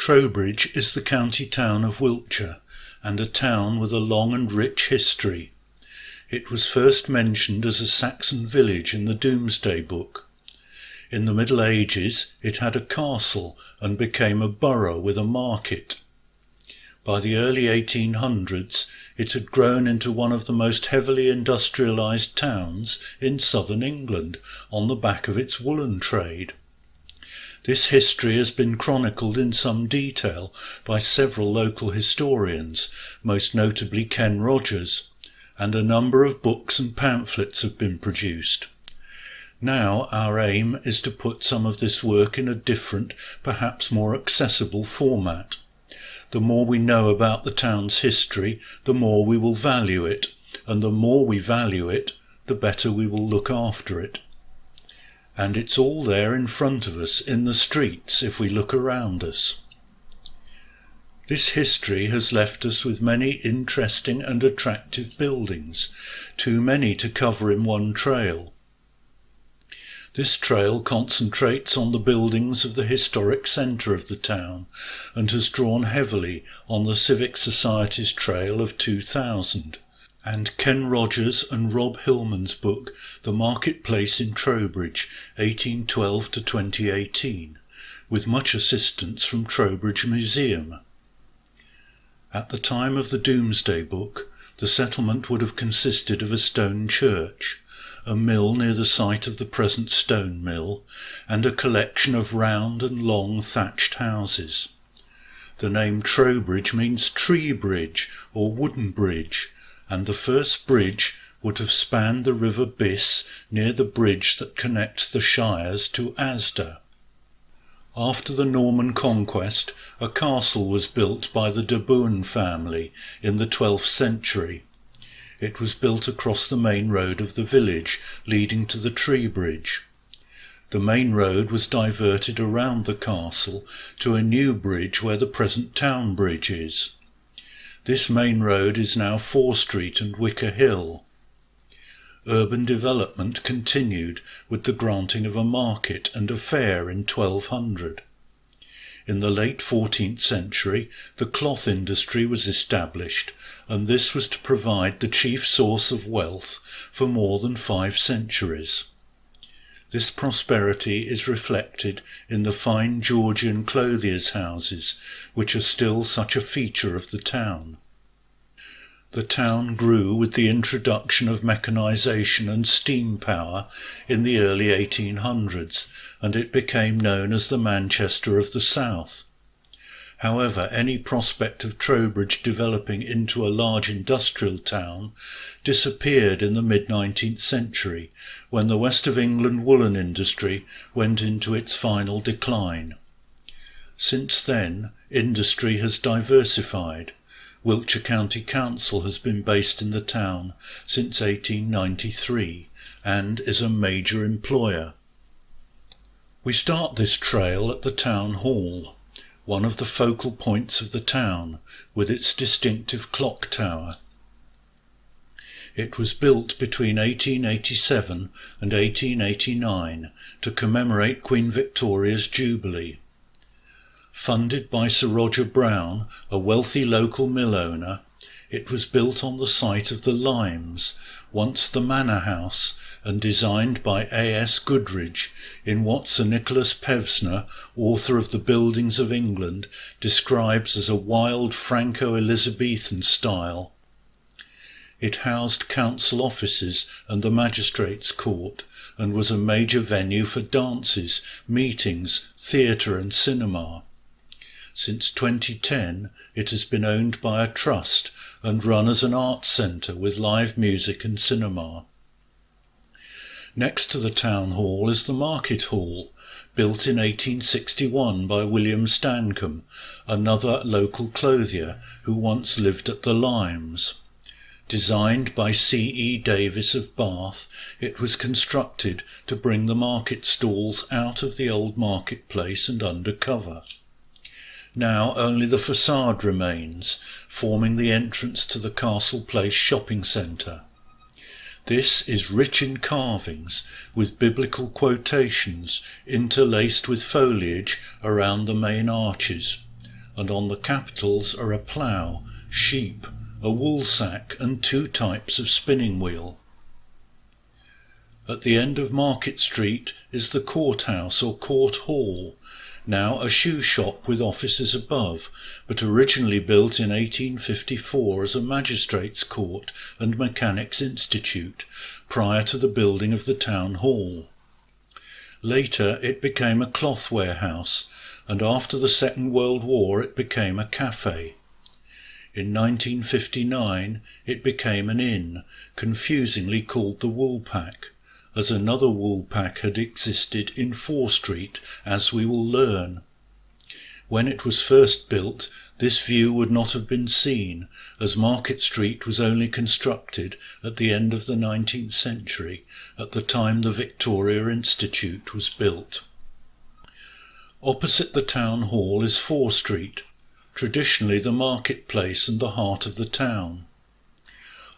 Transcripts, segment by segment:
Trowbridge is the county town of Wiltshire, and a town with a long and rich history. It was first mentioned as a Saxon village in the Domesday Book. In the Middle Ages it had a castle and became a borough with a market. By the early 1800s it had grown into one of the most heavily industrialised towns in southern England on the back of its woolen trade. This history has been chronicled in some detail by several local historians, most notably Ken Rogers, and a number of books and pamphlets have been produced. Now our aim is to put some of this work in a different, perhaps more accessible format. The more we know about the town's history, the more we will value it, and the more we value it, the better we will look after it. And it's all there in front of us in the streets if we look around us. This history has left us with many interesting and attractive buildings, too many to cover in one trail. This trail concentrates on the buildings of the historic centre of the town and has drawn heavily on the Civic Society's trail of 2000. And Ken Rogers and Rob Hillman's book, The Marketplace in Trowbridge, 1812 to 2018, with much assistance from Trowbridge Museum. At the time of the Domesday Book, the settlement would have consisted of a stone church, a mill near the site of the present stone mill, and a collection of round and long thatched houses. The name Trowbridge means tree bridge or wooden bridge, and the first bridge would have spanned the River Biss near the bridge that connects the Shires to Asda. After the Norman conquest, a castle was built by the de Bohun family in the 12th century. It was built across the main road of the village, leading to the tree bridge. The main road was diverted around the castle to a new bridge where the present town bridge is. This main road is now Fore Street and Wicker Hill. Urban development continued with the granting of a market and a fair in 1200. In the late 14th century, the cloth industry was established, and this was to provide the chief source of wealth for more than 5 centuries. This prosperity is reflected in the fine Georgian clothiers' houses, which are still such a feature of the town. The town grew with the introduction of mechanisation and steam power in the early 1800s, and it became known as the Manchester of the South. However, any prospect of Trowbridge developing into a large industrial town disappeared in the mid-19th century, when the West of England woolen industry went into its final decline. Since then, industry has diversified. Wiltshire County Council has been based in the town since 1893 and is a major employer. We start this trail at the town hall, one of the focal points of the town, with its distinctive clock tower. It was built between 1887 and 1889 to commemorate Queen Victoria's Jubilee. Funded by Sir Roger Brown, a wealthy local mill owner, it was built on the site of the Limes, once the manor house, and designed by A.S. Goodridge in what Sir Nicholas Pevsner, author of The Buildings of England, describes as a wild Franco-Elizabethan style. It housed council offices and the magistrates' court, and was a major venue for dances, meetings, theatre and cinema. Since 2010, it has been owned by a trust and run as an arts centre with live music and cinema. Next to the town hall is the market hall, built in 1861 by William Stancombe, another local clothier who once lived at the Limes. Designed by C.E. Davis of Bath, it was constructed to bring the market stalls out of the old marketplace and under cover. Now only the facade remains, forming the entrance to the Castle Place shopping centre. This is rich in carvings, with biblical quotations interlaced with foliage around the main arches. and on the capitals are a plough, sheep, a wool sack and 2 types of spinning wheel. At the end of Market Street is the courthouse or court hall, now a shoe shop with offices above, but originally built in 1854 as a magistrates' court and mechanics' institute, prior to the building of the town hall. Later it became a cloth warehouse, and after the Second World War it became a cafe. In 1959 it became an inn, confusingly called the Woolpack, as another Woolpack had existed in 4 Street, as we will learn. When it was first built, this view would not have been seen, as Market Street was only constructed at the end of the 19th century, at the time the Victoria Institute was built. Opposite the town hall is 4 Street, traditionally the marketplace and the heart of the town.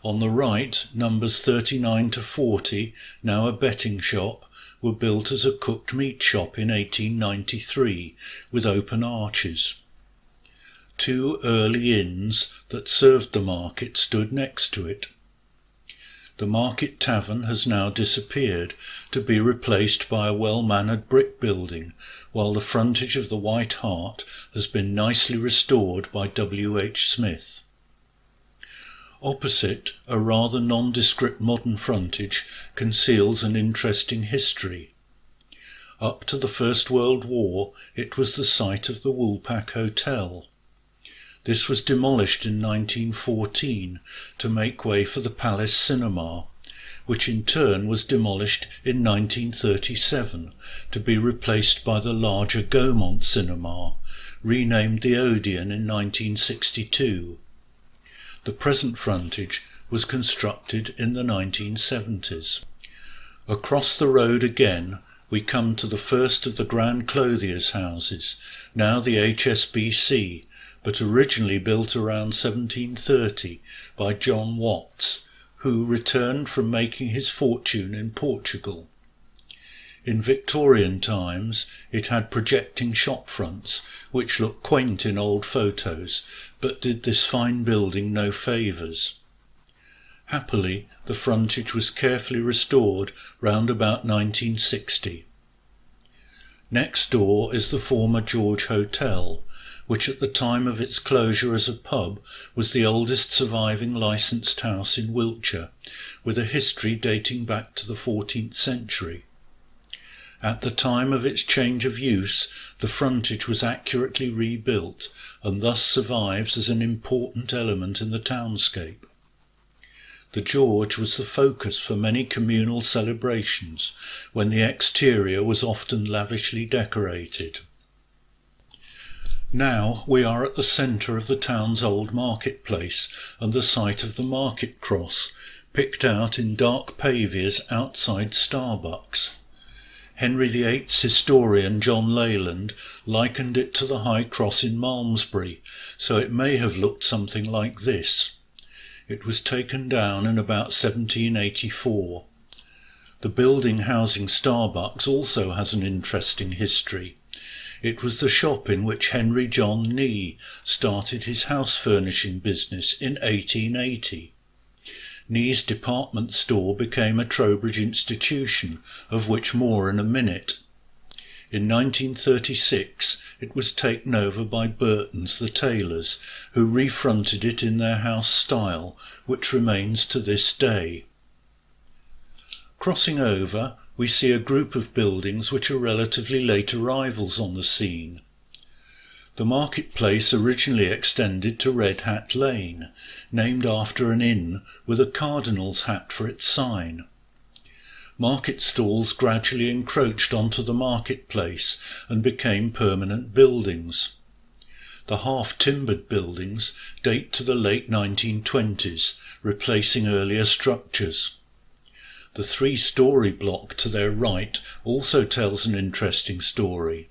On the right, numbers 39 to 40, now a betting shop, were built as a cooked meat shop in 1893, with open arches. 2 early inns that served the market stood next to it. The Market Tavern has now disappeared, to be replaced by a well-mannered brick building, while the frontage of the White Hart has been nicely restored by W. H. Smith. Opposite, a rather nondescript modern frontage conceals an interesting history. Up to the First World War, it was the site of the Woolpack Hotel. This was demolished in 1914 to make way for the Palace Cinema, which in turn was demolished in 1937 to be replaced by the larger Gaumont Cinema, renamed the Odeon in 1962. The present frontage was constructed in the 1970s. Across the road again we come to the first of the Grand Clothiers houses, now the HSBC, but originally built around 1730 by John Watts, who returned from making his fortune in Portugal. In Victorian times it had projecting shop fronts, which look quaint in old photos, but did this fine building no favours. Happily, the frontage was carefully restored round about 1960. Next door is the former George Hotel, which at the time of its closure as a pub was the oldest surviving licensed house in Wiltshire, with a history dating back to the 14th century. At the time of its change of use, the frontage was accurately rebuilt and thus survives as an important element in the townscape. The George was the focus for many communal celebrations, when the exterior was often lavishly decorated. Now we are at the centre of the town's old marketplace and the site of the market cross, picked out in dark pavias outside Starbucks. Henry VIII's historian John Leyland likened it to the High Cross in Malmesbury, so it may have looked something like this. It was taken down in about 1784. The building housing Starbucks also has an interesting history. It was the shop in which Henry John Nee started his house furnishing business in 1880. Nee's department store became a Trowbridge institution, of which more in a minute. In 1936 it was taken over by Burton's the tailors, who refronted it in their house style, which remains to this day. Crossing over, we see a group of buildings which are relatively late arrivals on the scene. The marketplace originally extended to Red Hat Lane, named after an inn with a cardinal's hat for its sign. Market stalls gradually encroached onto the marketplace and became permanent buildings. The half-timbered buildings date to the late 1920s, replacing earlier structures. The 3-storey block to their right also tells an interesting story.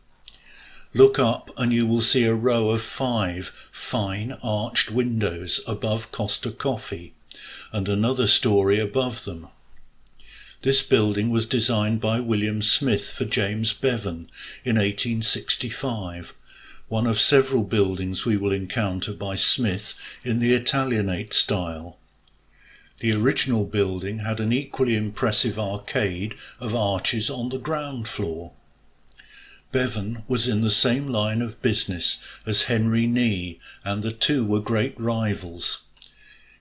Look up and you will see a row of 5 fine arched windows above Costa Coffee, and another story above them. This building was designed by William Smith for James Bevan in 1865, one of several buildings we will encounter by Smith in the Italianate style. The original building had an equally impressive arcade of arches on the ground floor. Bevan was in the same line of business as Henry Nee, and the two were great rivals.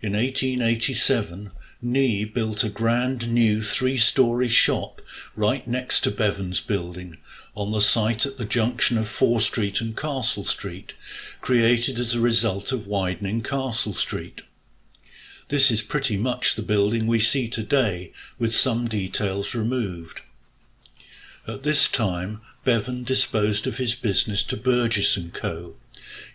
In 1887, Nee built a grand new 3-storey shop right next to Bevan's building, on the site at the junction of Fore Street and Castle Street, created as a result of widening Castle Street. This is pretty much the building we see today, with some details removed. At this time, Bevan disposed of his business to Burgess & Co.,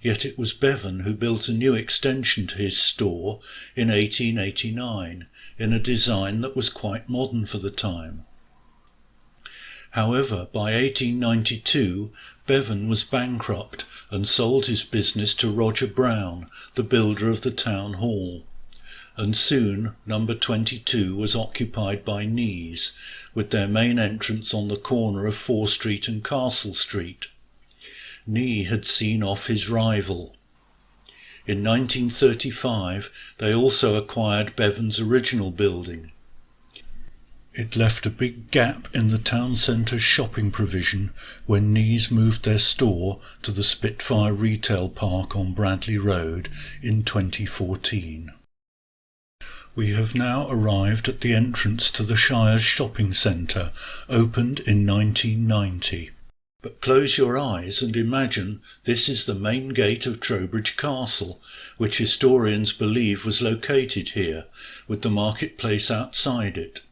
yet it was Bevan who built a new extension to his store in 1889, in a design that was quite modern for the time. However, by 1892, Bevan was bankrupt and sold his business to Roger Brown, the builder of the town hall, and soon number 22 was occupied by Nees, with their main entrance on the corner of Fore Street and Castle Street. Nee had seen off his rival. In 1935, they also acquired Bevan's original building. It left a big gap in the town centre's shopping provision when Nees moved their store to the Spitfire Retail Park on Bradley Road in 2014. We have now arrived at the entrance to the Shires shopping centre, opened in 1990. But close your eyes and imagine this is the main gate of Trowbridge Castle, which historians believe was located here, with the marketplace outside it.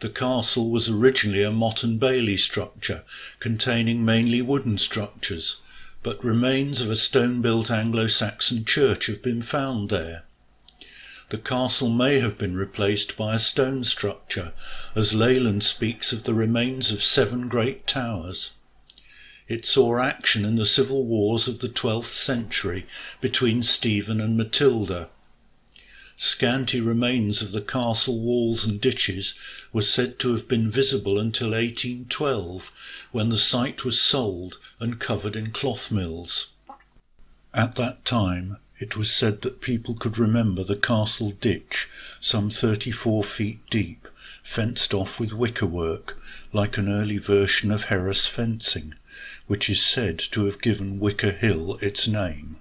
The castle was originally a motte and bailey structure, containing mainly wooden structures, but remains of a stone-built Anglo-Saxon church have been found there. The castle may have been replaced by a stone structure, as Leyland speaks of the remains of 7 great towers. It saw action in the civil wars of the 12th century between Stephen and Matilda. Scanty remains of the castle walls and ditches were said to have been visible until 1812, when the site was sold and covered in cloth mills. At that time, it was said that people could remember the castle ditch, some 34 feet deep, fenced off with wickerwork, like an early version of Harris fencing, which is said to have given Wicker Hill its name.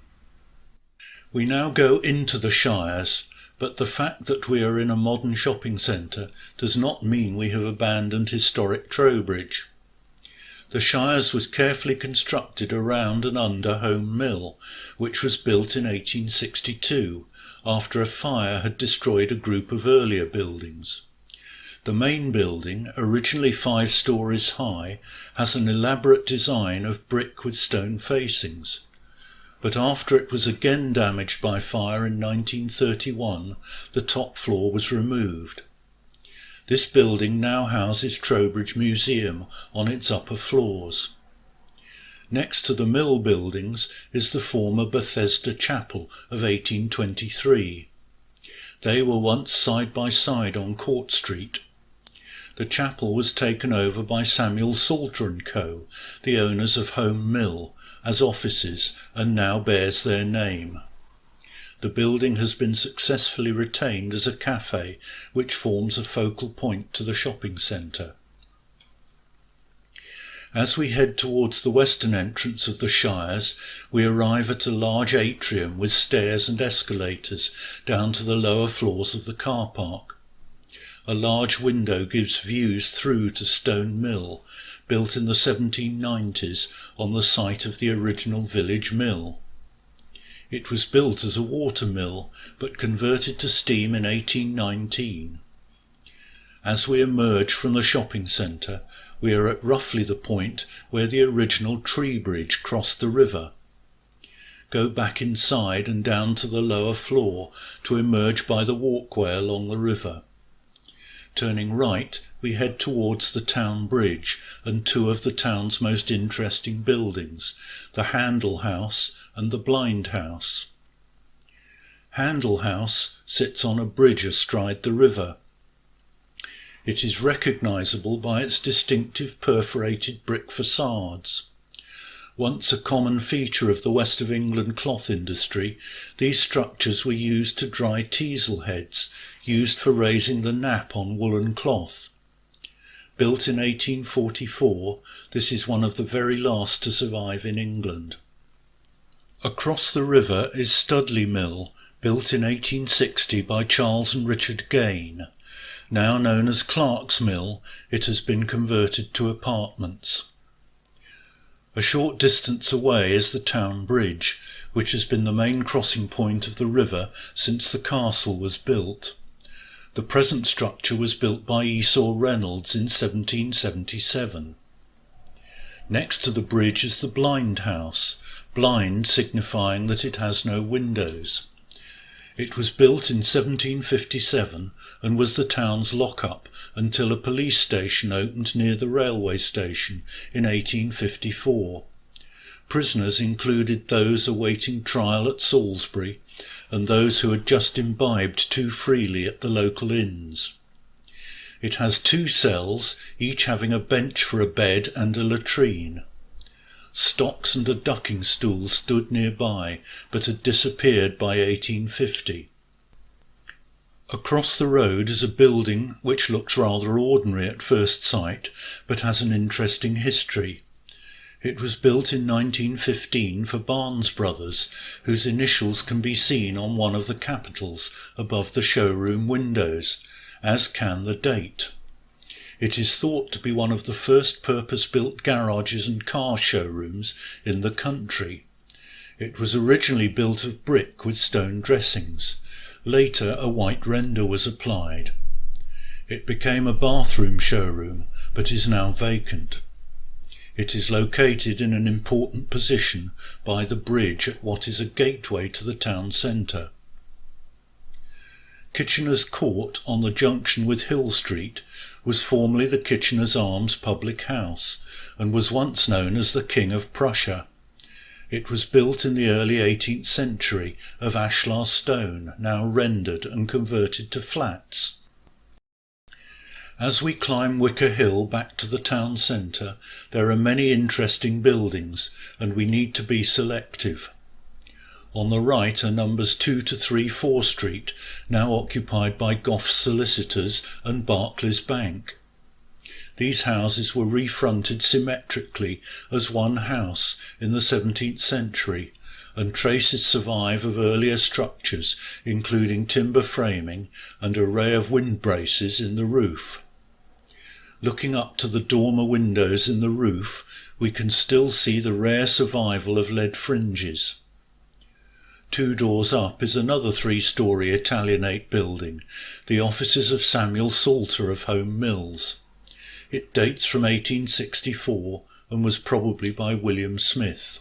We now go into the Shires, but the fact that we are in a modern shopping centre does not mean we have abandoned historic Trowbridge. The Shires was carefully constructed around and under Home Mill, which was built in 1862, after a fire had destroyed a group of earlier buildings. The main building, originally 5 stories high, has an elaborate design of brick with stone facings. But after it was again damaged by fire in 1931, the top floor was removed. This building now houses Trowbridge Museum on its upper floors. Next to the mill buildings is the former Bethesda Chapel of 1823. They were once side by side on Court Street. The chapel was taken over by Samuel Salter & Co., the owners of Home Mill, as offices, and now bears their name. The building has been successfully retained as a cafe, which forms a focal point to the shopping centre. As we head towards the western entrance of the Shires, we arrive at a large atrium with stairs and escalators down to the lower floors of the car park. A large window gives views through to Stone Mill, built in the 1790s on the site of the original village mill. It was built as a water mill, but converted to steam in 1819. As we emerge from the shopping centre, we are at roughly the point where the original tree bridge crossed the river. Go back inside and down to the lower floor to emerge by the walkway along the river. Turning right, we head towards the town bridge and 2 of the town's most interesting buildings, the Handel House and the Blind House. Handel House sits on a bridge astride the river. It is recognisable by its distinctive perforated brick facades. Once a common feature of the West of England cloth industry, these structures were used to dry teasel heads, used for raising the nap on woolen cloth. Built in 1844, this is one of the very last to survive in England. Across the river is Studley Mill, built in 1860 by Charles and Richard Gain. Now known as Clark's Mill, it has been converted to apartments. A short distance away is the town bridge, which has been the main crossing point of the river since the castle was built. The present structure was built by Esau Reynolds in 1777. Next to the bridge is the Blind House, blind signifying that it has no windows. It was built in 1757 and was the town's lock-up until a police station opened near the railway station in 1854. Prisoners included those awaiting trial at Salisbury and those who had just imbibed too freely at the local inns. It has 2 cells, each having a bench for a bed and a latrine. Stocks and a ducking stool stood nearby, but had disappeared by 1850. Across the road is a building which looks rather ordinary at first sight, but has an interesting history. It was built in 1915 for Barnes Brothers, whose initials can be seen on one of the capitals above the showroom windows, as can the date. It is thought to be one of the first purpose-built garages and car showrooms in the country. It was originally built of brick with stone dressings. Later a white render was applied. It became a bathroom showroom, but is now vacant. It is located in an important position by the bridge at what is a gateway to the town centre. Kitchener's Court on the junction with Hill Street was formerly the Kitchener's Arms public house and was once known as the King of Prussia. It was built in the early 18th century of ashlar stone, now rendered and converted to flats. As we climb Wicker Hill back to the town centre, there are many interesting buildings, and we need to be selective. On the right are numbers 2 to 3 Fore Street, now occupied by Goff's Solicitors and Barclays Bank. These houses were refronted symmetrically as one house in the 17th century, and traces survive of earlier structures, including timber framing and array of wind braces in the roof. Looking up to the dormer windows in the roof, we can still see the rare survival of lead fringes. 2 doors up is another 3-storey Italianate building, the offices of Samuel Salter of Home Mills. It dates from 1864 and was probably by William Smith.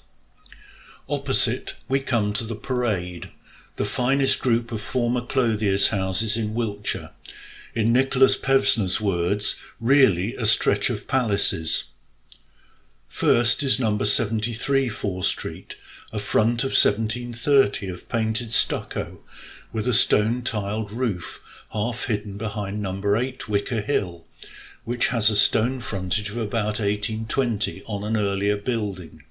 Opposite we come to the Parade, the finest group of former clothiers' houses in Wiltshire. In Nicholas Pevsner's words, really a stretch of palaces. First is number 73 Fore Street, a front of 1730 of painted stucco, with a stone-tiled roof, half hidden behind number 8 Wicker Hill, which has a stone frontage of about 1820 on an earlier building.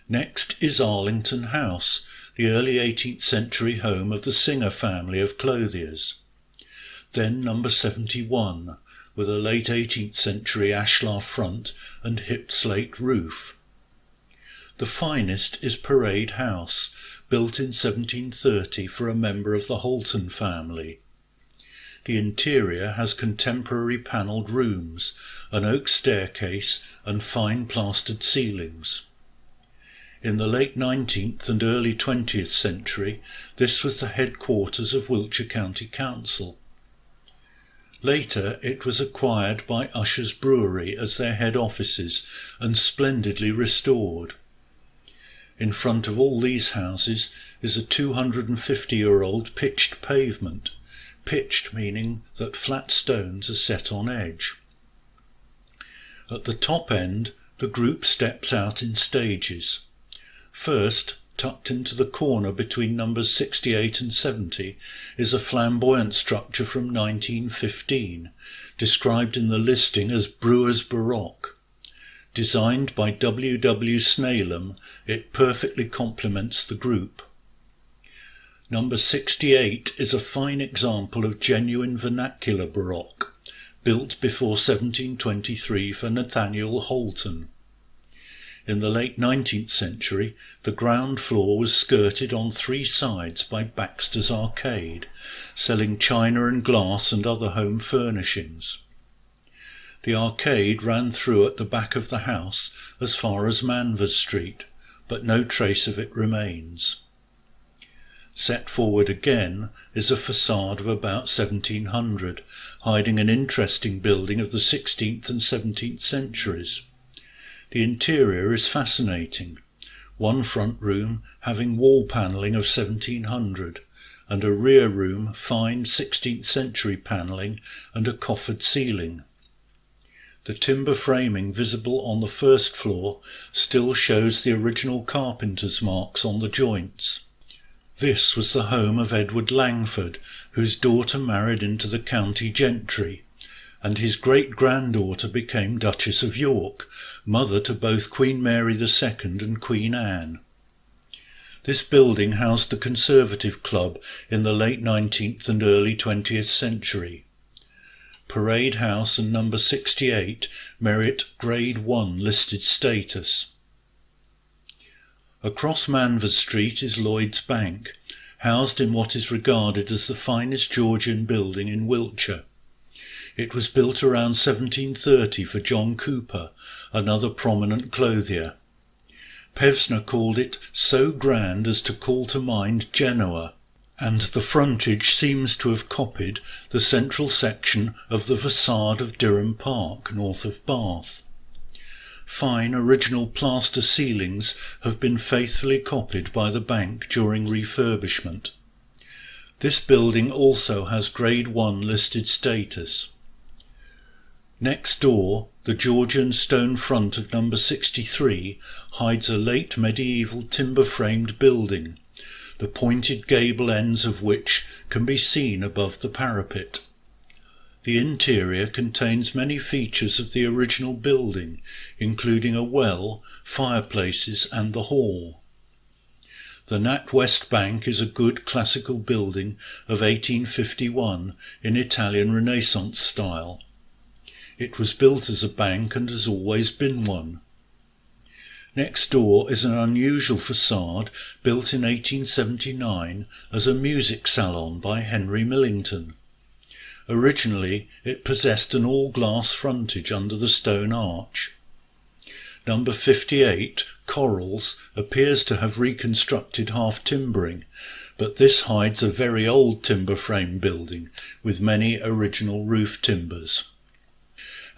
Next is Arlington House, the early 18th century home of the Singer family of clothiers. Then number 71, with a late 18th century ashlar front and hipped slate roof. The finest is Parade House, built in 1730 for a member of the Holton family. The interior has contemporary panelled rooms, an oak staircase and fine plastered ceilings. In the late 19th and early 20th century, this was the headquarters of Wiltshire County Council. Later it was acquired by Usher's Brewery as their head offices and splendidly restored. In front of all these houses is a 250-year-old pitched pavement, pitched meaning that flat stones are set on edge. At the top end, the group steps out in stages. First, tucked into the corner between numbers 68 and 70, is a flamboyant structure from 1915, described in the listing as Brewer's Baroque. Designed by W. Snellam, it perfectly complements the group. Number 68 is a fine example of genuine vernacular Baroque, built before 1723 for Nathaniel Holton. In the late 19th century, the ground floor was skirted on three sides by Baxter's Arcade, selling china and glass and other home furnishings. The arcade ran through at the back of the house as far as Manvers Street, but no trace of it remains. Set forward again is a facade of about 1700, hiding an interesting building of the 16th and 17th centuries. The interior is fascinating, one front room having wall panelling of 1700, and a rear room fine 16th century panelling and a coffered ceiling. The timber framing visible on the first floor still shows the original carpenter's marks on the joints. This was the home of Edward Langford, whose daughter married into the county gentry, and his great-granddaughter became Duchess of York, mother to both Queen Mary II and Queen Anne. This building housed the Conservative Club in the late 19th and early 20th century. Parade House and number 68 merit Grade 1 listed status. Across Manvers Street is Lloyd's Bank, housed in what is regarded as the finest Georgian building in Wiltshire. It was built around 1730 for John Cooper, another prominent clothier. Pevsner called it so grand as to call to mind Genoa, and the frontage seems to have copied the central section of the facade of Durham Park, north of Bath. Fine original plaster ceilings have been faithfully copied by the bank during refurbishment. This building also has Grade 1 listed status. Next door, the Georgian stone front of number 63 hides a late medieval timber-framed building, the pointed gable ends of which can be seen above the parapet. The interior contains many features of the original building, including a well, fireplaces and the hall. The Nat West Bank is a good classical building of 1851 in Italian Renaissance style. It was built as a bank and has always been one. Next door is an unusual facade built in 1879 as a music salon by Henry Millington. Originally, it possessed an all-glass frontage under the stone arch. Number 58, Corals, appears to have reconstructed half-timbering, but this hides a very old timber frame building with many original roof timbers.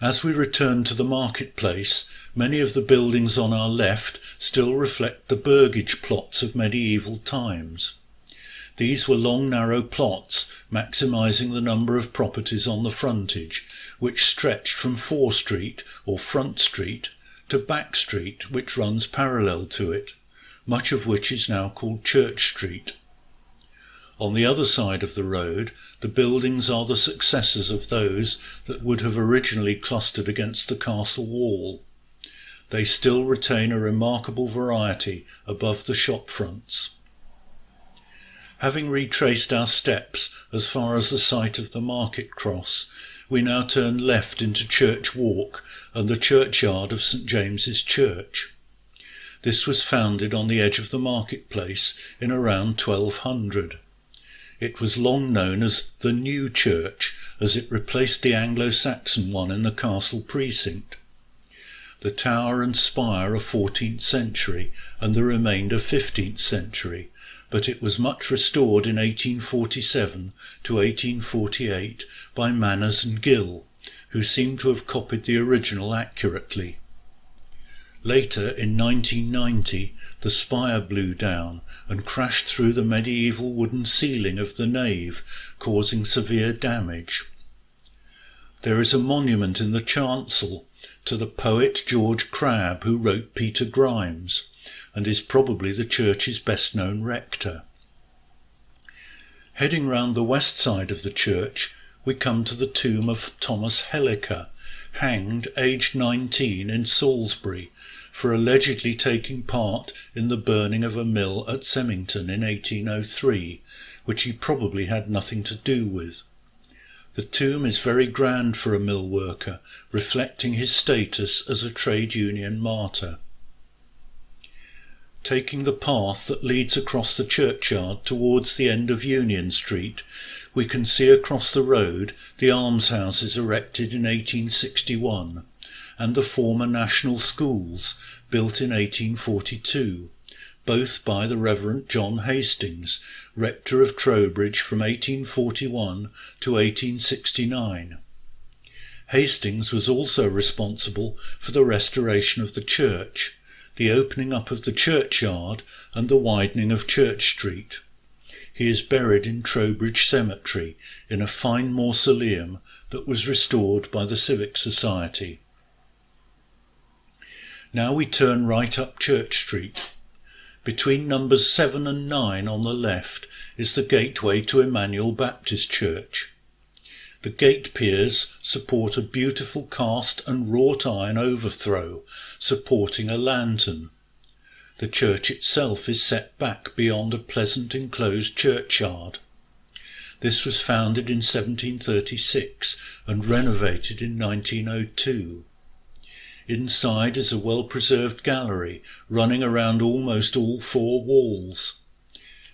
As we return to the marketplace, many of the buildings on our left still reflect the burgage plots of medieval times. These were long narrow plots, maximising the number of properties on the frontage, which stretched from Fore Street or Front Street to Back Street, which runs parallel to it, much of which is now called Church Street. On the other side of the road, the buildings are the successors of those that would have originally clustered against the castle wall. They still retain a remarkable variety above the shop fronts. Having retraced our steps as far as the site of the market cross, we now turn left into Church Walk and the churchyard of St James's Church. This was founded on the edge of the marketplace in around 1200. It was long known as the New Church, as it replaced the Anglo-Saxon one in the castle precinct. The tower and spire are 14th century and the remainder 15th century, but it was much restored in 1847 to 1848 by Manners and Gill, who seem to have copied the original accurately. Later, in 1990, the spire blew down and crashed through the medieval wooden ceiling of the nave, causing severe damage. There is a monument in the chancel to the poet George Crabbe, who wrote Peter Grimes, and is probably the church's best-known rector. Heading round the west side of the church, we come to the tomb of Thomas Helliker, hanged aged 19 in Salisbury for allegedly taking part in the burning of a mill at Semmington in 1803, which he probably had nothing to do with. The tomb is very grand for a mill worker, reflecting his status as a trade union martyr. Taking the path that leads across the churchyard towards the end of Union Street, we can see across the road the almshouses erected in 1861 and the former national schools built in 1842, both by the Reverend John Hastings, rector of Trowbridge from 1841 to 1869. Hastings was also responsible for the restoration of the church, the opening up of the churchyard and the widening of Church Street. He is buried in Trowbridge Cemetery in a fine mausoleum that was restored by the Civic Society. Now we turn right up Church Street. Between numbers 7 and 9 on the left is the gateway to Emmanuel Baptist Church. The gate piers support a beautiful cast and wrought iron overthrow supporting a lantern. The church itself is set back beyond a pleasant enclosed churchyard. This was founded in 1736 and renovated in 1902. Inside is a well-preserved gallery running around almost all 4 walls.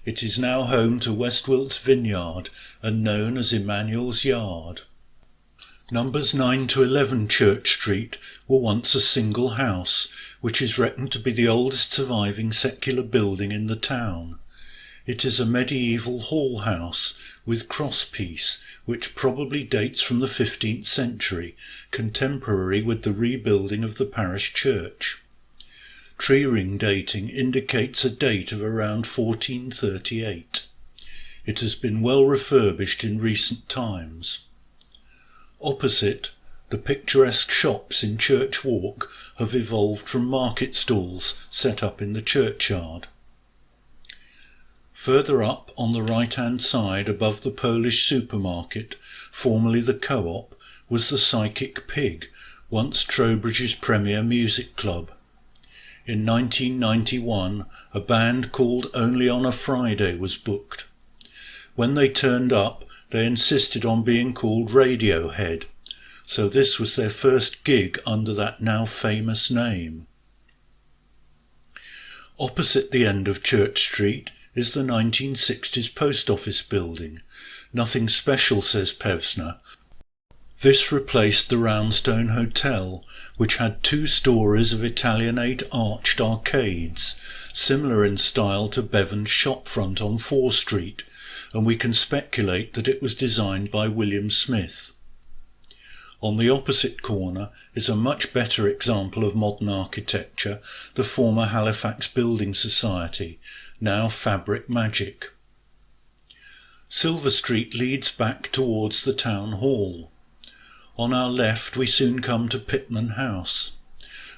It is now home to West Wilts Vineyard and known as Emmanuel's Yard. Numbers 9 to 11 Church Street were once a single house, which is reckoned to be the oldest surviving secular building in the town. It is a medieval hall house with crosspiece, which probably dates from the 15th century, contemporary with the rebuilding of the parish church. Tree ring dating indicates a date of around 1438. It has been well refurbished in recent times. Opposite, the picturesque shops in Church Walk have evolved from market stalls set up in the churchyard. Further up on the right-hand side above the Polish supermarket, formerly the Co-op, was the Psychic Pig, once Trowbridge's premier music club. In 1991, a band called Only on a Friday was booked. When they turned up, they insisted on being called Radiohead, so this was their first gig under that now famous name. Opposite the end of Church Street is the 1960s post office building. Nothing special, says Pevsner. This replaced the Roundstone Hotel, which had 2 stories of Italianate arched arcades, similar in style to Bevan's shopfront on 4 Street, and we can speculate that it was designed by William Smith. On the opposite corner is a much better example of modern architecture, the former Halifax Building Society, now Fabric Magic. Silver Street leads back towards the town hall. On our left we soon come to Pitman House.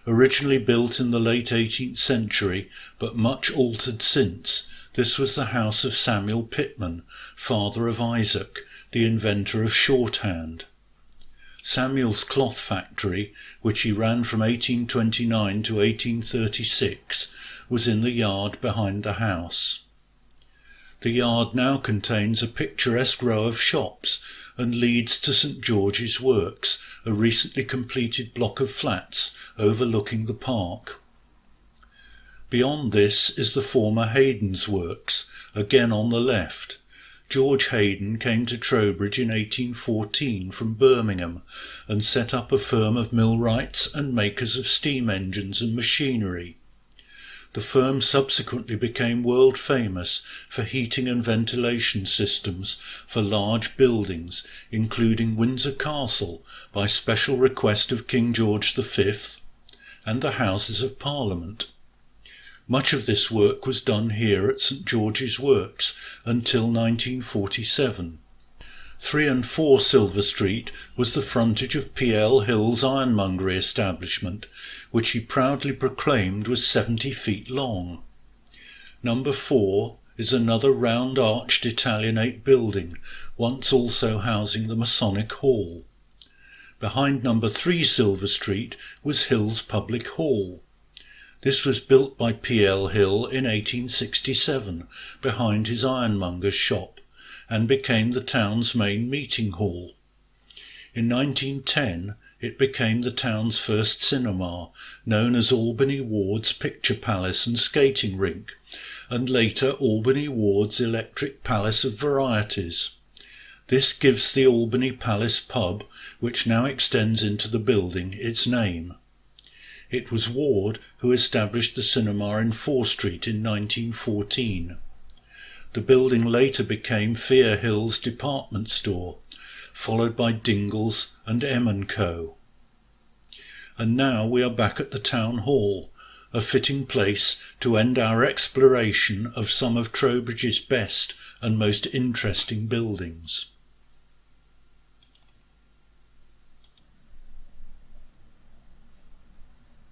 Originally built in the late 18th century, but much altered since, this was the house of Samuel Pitman, father of Isaac, the inventor of shorthand. Samuel's cloth factory, which he ran from 1829 to 1836, was in the yard behind the house. The yard now contains a picturesque row of shops and leads to St George's Works, a recently completed block of flats overlooking the park. Beyond this is the former Hayden's Works, again on the left. George Hayden came to Trowbridge in 1814 from Birmingham and set up a firm of millwrights and makers of steam engines and machinery. The firm subsequently became world famous for heating and ventilation systems for large buildings, including Windsor Castle by special request of King George V, and the Houses of Parliament. Much of this work was done here at St George's Works until 1947. 3 and 4 Silver Street was the frontage of P.L. Hill's ironmongery establishment, which he proudly proclaimed was 70 feet long. Number 4 is another round-arched Italianate building, once also housing the Masonic Hall. Behind number 3 Silver Street was Hill's Public Hall. This was built by P.L. Hill in 1867 behind his ironmonger's shop and became the town's main meeting hall. In 1910 it became the town's first cinema, known as Albany Ward's Picture Palace and Skating Rink, and later Albany Ward's Electric Palace of Varieties. This gives the Albany Palace pub, which now extends into the building, its name. It was Ward who established the cinema in Fore Street in 1914. The building later became Fear Hill's department store, followed by Dingle's and M & Co. And now we are back at the Town Hall, a fitting place to end our exploration of some of Trowbridge's best and most interesting buildings.